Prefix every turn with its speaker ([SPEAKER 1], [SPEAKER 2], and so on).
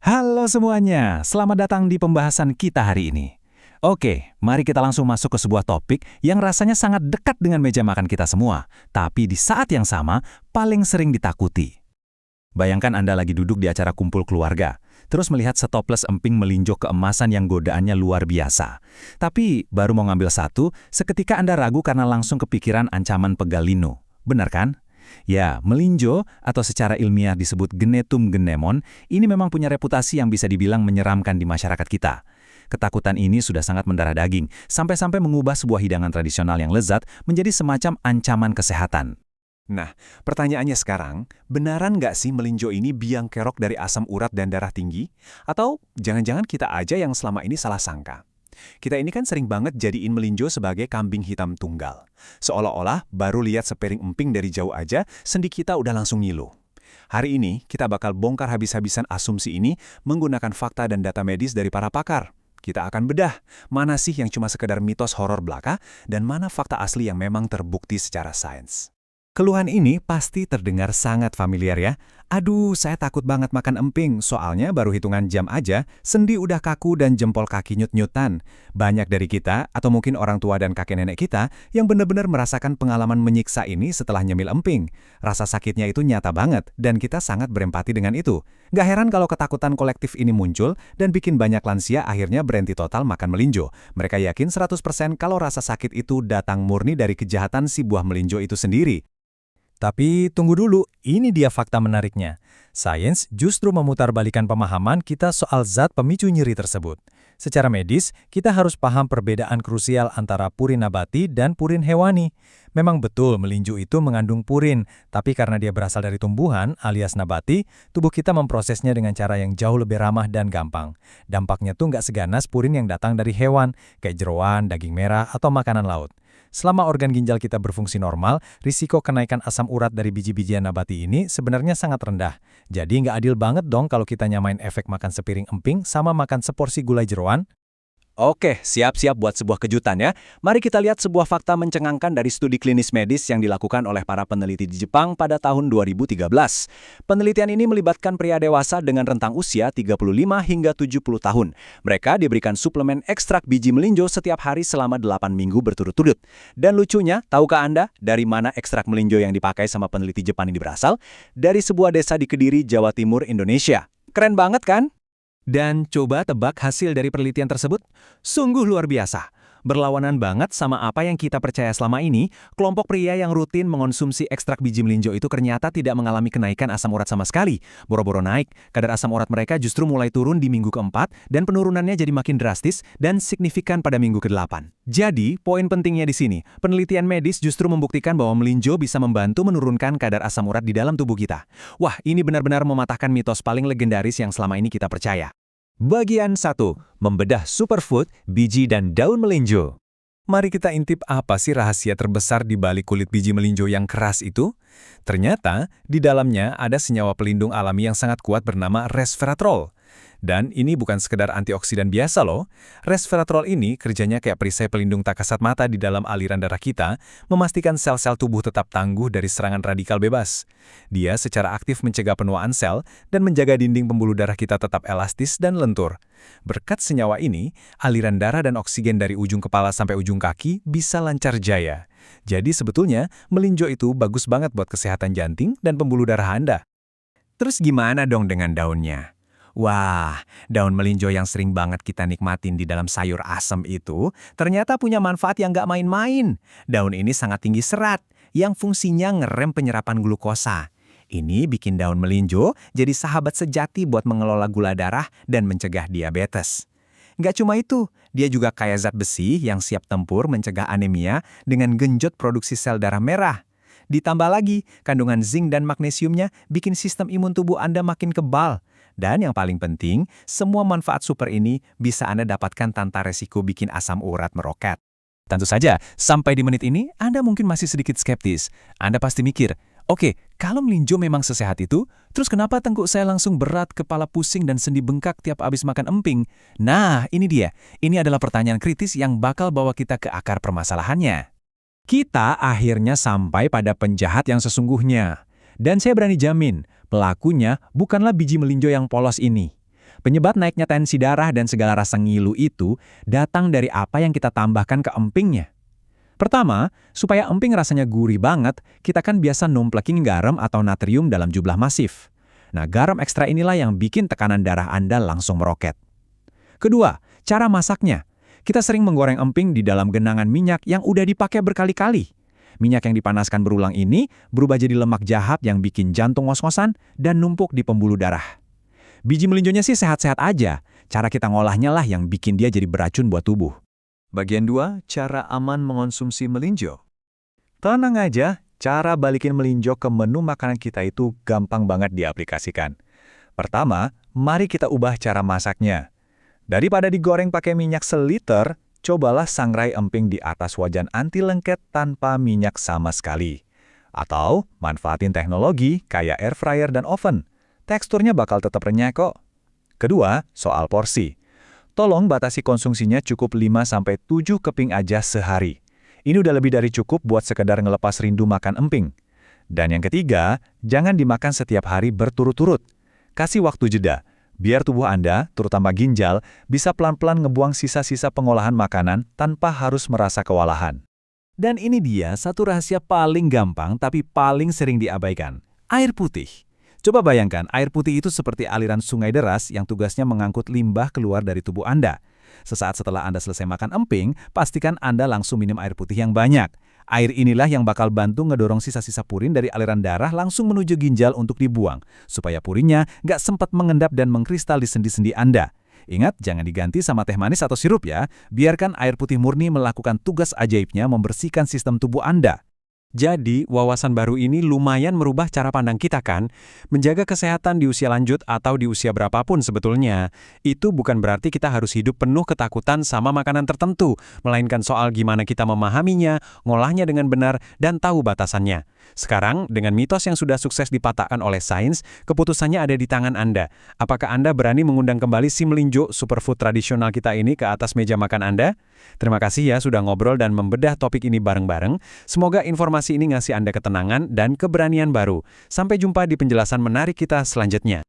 [SPEAKER 1] Halo semuanya, selamat datang di pembahasan kita hari ini. Oke, mari kita langsung masuk ke sebuah topik yang rasanya sangat dekat dengan meja makan kita semua, tapi di saat yang sama paling sering ditakuti. Bayangkan Anda lagi duduk di acara kumpul keluarga, terus melihat setoples emping melinjo keemasan yang godaannya luar biasa. Tapi baru mau ngambil satu, seketika Anda ragu karena langsung kepikiran ancaman pegalino. Benar kan? Ya, melinjo atau secara ilmiah disebut Genetum genemon, ini memang punya reputasi yang bisa dibilang menyeramkan di masyarakat kita. Ketakutan ini sudah sangat mendarah daging, sampai-sampai mengubah sebuah hidangan tradisional yang lezat menjadi semacam ancaman kesehatan.
[SPEAKER 2] Nah, pertanyaannya sekarang, benaran nggak sih melinjo ini biang kerok dari asam urat dan darah tinggi? Atau jangan-jangan kita aja yang selama ini salah sangka? Kita ini kan sering banget jadiin melinjo sebagai kambing hitam tunggal. Seolah-olah baru lihat sepiring emping dari jauh aja, sendi kita udah langsung ngilu. Hari ini, kita bakal bongkar habis-habisan asumsi ini menggunakan fakta dan data medis dari para pakar. Kita akan bedah, mana sih yang cuma sekedar mitos horor belaka, dan mana fakta asli yang memang terbukti secara sains.
[SPEAKER 3] Keluhan ini pasti terdengar sangat familiar ya. Aduh, saya takut banget makan emping, soalnya baru hitungan jam aja, sendi udah kaku dan jempol kaki nyut-nyutan. Banyak dari kita, atau mungkin orang tua dan kakek nenek kita, yang benar-benar merasakan pengalaman menyiksa ini setelah nyemil emping. Rasa sakitnya itu nyata banget, dan kita sangat berempati dengan itu. Gak heran kalau ketakutan kolektif ini muncul, dan bikin banyak lansia akhirnya berhenti total makan melinjo. Mereka yakin 100% kalau rasa sakit itu datang murni dari kejahatan si buah melinjo itu sendiri.
[SPEAKER 4] Tapi tunggu dulu, ini dia fakta menariknya. Sains justru memutarbalikkan pemahaman kita soal zat pemicu nyeri tersebut. Secara medis, kita harus paham perbedaan krusial antara purin nabati dan purin hewani. Memang betul melinjo itu mengandung purin, tapi karena dia berasal dari tumbuhan alias nabati, tubuh kita memprosesnya dengan cara yang jauh lebih ramah dan gampang. Dampaknya tuh nggak seganas purin yang datang dari hewan, kayak jeroan, daging merah, atau makanan laut. Selama organ ginjal kita berfungsi normal, risiko kenaikan asam urat dari biji-bijian nabati ini sebenarnya sangat rendah. Jadi nggak adil banget dong kalau kita nyamain efek makan sepiring emping sama makan seporsi gulai jeroan.
[SPEAKER 2] Oke, siap-siap buat sebuah kejutan ya. Mari kita lihat sebuah fakta mencengangkan dari studi klinis medis yang dilakukan oleh para peneliti di Jepang pada tahun 2013. Penelitian ini melibatkan pria dewasa dengan rentang usia 35 hingga 70 tahun. Mereka diberikan suplemen ekstrak biji melinjo setiap hari selama 8 minggu berturut-turut. Dan lucunya, tahukah Anda dari mana ekstrak melinjo yang dipakai sama peneliti Jepang ini berasal? Dari sebuah desa di Kediri, Jawa Timur, Indonesia. Keren banget kan?
[SPEAKER 1] Dan coba tebak hasil dari penelitian tersebut? Sungguh luar biasa. Berlawanan banget sama apa yang kita percaya selama ini, kelompok pria yang rutin mengonsumsi ekstrak biji melinjo itu ternyata tidak mengalami kenaikan asam urat sama sekali. Boro-boro naik, kadar asam urat mereka justru mulai turun di minggu keempat, dan penurunannya jadi makin drastis dan signifikan pada minggu ke-8. Jadi, poin pentingnya di sini, penelitian medis justru membuktikan bahwa melinjo bisa membantu menurunkan kadar asam urat di dalam tubuh kita. Wah, ini benar-benar mematahkan mitos paling legendaris yang selama ini kita percaya.
[SPEAKER 3] Bagian 1. Membedah superfood, biji dan daun melinjo.
[SPEAKER 4] Mari kita intip apa sih rahasia terbesar di balik kulit biji melinjo yang keras itu? Ternyata, di dalamnya ada senyawa pelindung alami yang sangat kuat bernama resveratrol. Dan ini bukan sekedar antioksidan biasa loh. Resveratrol ini kerjanya kayak perisai pelindung tak kasat mata di dalam aliran darah kita, memastikan sel-sel tubuh tetap tangguh dari serangan radikal bebas. Dia secara aktif mencegah penuaan sel dan menjaga dinding pembuluh darah kita tetap elastis dan lentur. Berkat senyawa ini, aliran darah dan oksigen dari ujung kepala sampai ujung kaki bisa lancar jaya. Jadi sebetulnya, melinjo itu bagus banget buat kesehatan jantung dan pembuluh darah Anda.
[SPEAKER 3] Terus gimana dong dengan daunnya? Wah, daun melinjo yang sering banget kita nikmatin di dalam sayur asem itu ternyata punya manfaat yang nggak main-main. Daun ini sangat tinggi serat, yang fungsinya ngerem penyerapan glukosa. Ini bikin daun melinjo jadi sahabat sejati buat mengelola gula darah dan mencegah diabetes. Nggak cuma itu, dia juga kaya zat besi yang siap tempur mencegah anemia dengan genjot produksi sel darah merah. Ditambah lagi, kandungan zinc dan magnesiumnya bikin sistem imun tubuh Anda makin kebal. Dan yang paling penting, semua manfaat super ini bisa Anda dapatkan tanpa resiko bikin asam urat meroket.
[SPEAKER 1] Tentu saja, sampai di menit ini, Anda mungkin masih sedikit skeptis. Anda pasti mikir, oke, kalau melinjo memang sesehat itu, terus kenapa tengkuk saya langsung berat, kepala pusing, dan sendi bengkak tiap habis makan emping? Nah, ini dia. Ini adalah pertanyaan kritis yang bakal bawa kita ke akar permasalahannya. Kita akhirnya sampai pada penjahat yang sesungguhnya. Dan saya berani jamin, pelakunya bukanlah biji melinjo yang polos ini.
[SPEAKER 3] Penyebab naiknya tensi darah dan segala rasa ngilu itu datang dari apa yang kita tambahkan ke empingnya. Pertama, supaya emping rasanya gurih banget, kita kan biasa numpleking garam atau natrium dalam jumlah masif. Nah, garam ekstra inilah yang bikin tekanan darah Anda langsung meroket. Kedua, cara masaknya. Kita sering menggoreng emping di dalam genangan minyak yang udah dipakai berkali-kali. Minyak yang dipanaskan berulang ini berubah jadi lemak jahat yang bikin jantung ngos-ngosan dan numpuk di pembuluh darah. Biji melinjonya sih sehat-sehat aja, cara kita ngolahnya lah yang bikin dia jadi beracun buat tubuh.
[SPEAKER 2] Bagian 2, cara aman mengonsumsi melinjo. Tenang aja, cara balikin melinjo ke menu makanan kita itu gampang banget diaplikasikan. Pertama, mari kita ubah cara masaknya. Daripada digoreng pakai minyak seliter, cobalah sangrai emping di atas wajan anti lengket tanpa minyak sama sekali. Atau manfaatin teknologi kayak air fryer dan oven. Teksturnya bakal tetap renyah kok. Kedua, soal porsi. Tolong batasi konsumsinya cukup 5-7 keping aja sehari. Ini udah lebih dari cukup buat sekedar ngelepas rindu makan emping. Dan yang ketiga, jangan dimakan setiap hari berturut-turut. Kasih waktu jeda, biar tubuh Anda, terutama ginjal, bisa pelan-pelan ngebuang sisa-sisa pengolahan makanan tanpa harus merasa kewalahan.
[SPEAKER 1] Dan ini dia satu rahasia paling gampang tapi paling sering diabaikan. Air putih. Coba bayangkan, air putih itu seperti aliran sungai deras yang tugasnya mengangkut limbah keluar dari tubuh Anda. Sesaat setelah Anda selesai makan emping, pastikan Anda langsung minum air putih yang banyak. Air inilah yang bakal bantu ngedorong sisa-sisa purin dari aliran darah langsung menuju ginjal untuk dibuang, supaya purinnya nggak sempat mengendap dan mengkristal di sendi-sendi Anda. Ingat, jangan diganti sama teh manis atau sirup ya. Biarkan air putih murni melakukan tugas ajaibnya membersihkan sistem tubuh Anda.
[SPEAKER 3] Jadi, wawasan baru ini lumayan merubah cara pandang kita kan? Menjaga kesehatan di usia lanjut atau di usia berapapun sebetulnya, itu bukan berarti kita harus hidup penuh ketakutan sama makanan tertentu, melainkan soal gimana kita memahaminya, ngolahnya dengan benar, dan tahu batasannya. Sekarang, dengan mitos yang sudah sukses dipatahkan oleh sains, keputusannya ada di tangan Anda. Apakah Anda berani mengundang kembali si melinjo superfood tradisional kita ini ke atas meja makan Anda? Terima kasih ya sudah ngobrol dan membedah topik ini bareng-bareng. Semoga informasi ini ngasih Anda ketenangan dan keberanian baru. Sampai jumpa di penjelasan menarik kita selanjutnya.